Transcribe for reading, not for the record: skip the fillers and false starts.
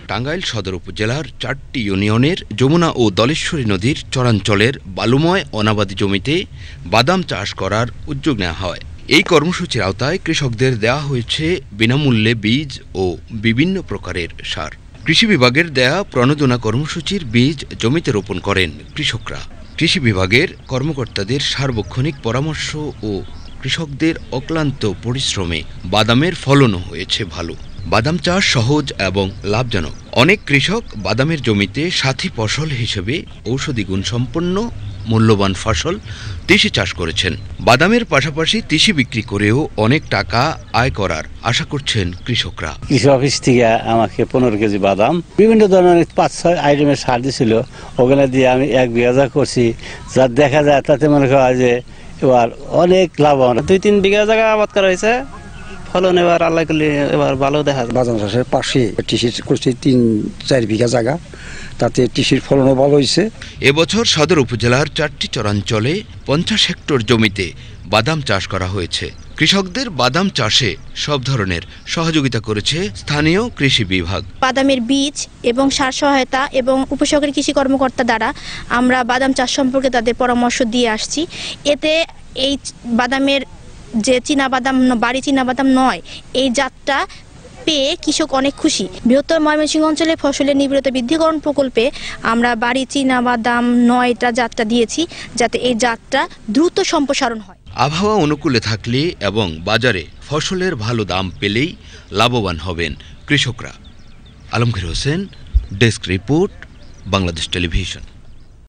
টাঙ্গাইল সদর উপজেলার 4টি ইউনিয়নের যমুনা ও দলেশ্বরী নদীর চরাঞ্চলের বালুময় অনাবাদি জমিতে বাদাম চাষ করার উদ্যোগ নেওয়া হয়। এই কর্মসূচির আওতায় কৃষকদের দেওয়া হয়েছে বিনামূল্যে বীজ ও বিভিন্ন প্রকারের সার। কৃষি বিভাগের দেয়া প্রণোদনা কর্মসূচির বীজ জমিতে রোপণ করেন কৃষকরা। কৃষি বিভাগের কর্মকর্তাদের সার্বক্ষণিক পরামর্শ ও কৃষকদের অক্লান্ত পরিশ্রমে বাদামের ফলনও হয়েছে ভালো। বাদাম চাষ সহজ এবং লাভজনক। অনেক কৃষক বাদামের জমিতে সাথী ফসল হিসেবে ঔষধি গুণসম্পন্ন মূল্যবান ফসল তিসি চাষ করেছেন। বাদামের পাশাপাশি তিসি বিক্রি করেও অনেক টাকা আয় করার আশা করছেন কৃষকরা। কৃষি অফিস থেকে আমাকে 15 কেজি বাদাম বিভিন্ন ধরনের 5-6 আইটেমের সার দিয়েছিল। ওগুলো দিয়ে আমি 1 বিঘা করছি, যা দেখা যায় তাতে মনে করা যে এবার অনেক লাভবান। 2-3 বিঘা জায়গা আবাদ করা হয়েছে, ফলন এবার আল্লাহ করলে এবার ভালো দেখা যায়। বাদাম চাষের পাশে তিসি করছি 3-4 বিঘা জায়গা, তাতে তিসির ফলনও ভালো হয়েছে। এবছর সদর উপজেলার 4টি চরাঞ্চলে 50 হেক্টর জমিতে বাদাম চাষ করা হয়েছে। কৃষকদের বাদাম চাষে সব ধরনের সহযোগিতা করেছে স্থানীয় কৃষি বিভাগ। বাদামের বীজ এবং সার সহায়তা এবং উপসহকারী কৃষি কর্মকর্তা দ্বারা আমরা বাদাম চাষ সম্পর্কে তাদের পরামর্শ দিয়ে আসছি। এতে এই বাদামের যে চীনাবাদাম বাড়ি চীনাবাদাম নয়, এই জাতটা পেয়ে কৃষক অনেক খুশি। বৃহত্তর ময়মনসিংহ অঞ্চলে ফসলের নিবিড়তা বৃদ্ধিকরণ প্রকল্পে আমরা বাড়ি চীনাবাদাম 9টা জাতটা দিয়েছি, যাতে এই জাতটা দ্রুত সম্প্রসারণ হয়। আবহাওয়া অনুকূলে থাকলে এবং বাজারে ফসলের ভালো দাম পেলেই লাভবান হবেন কৃষকরা। Alamgir Hossain, desk report, Bangladesh television.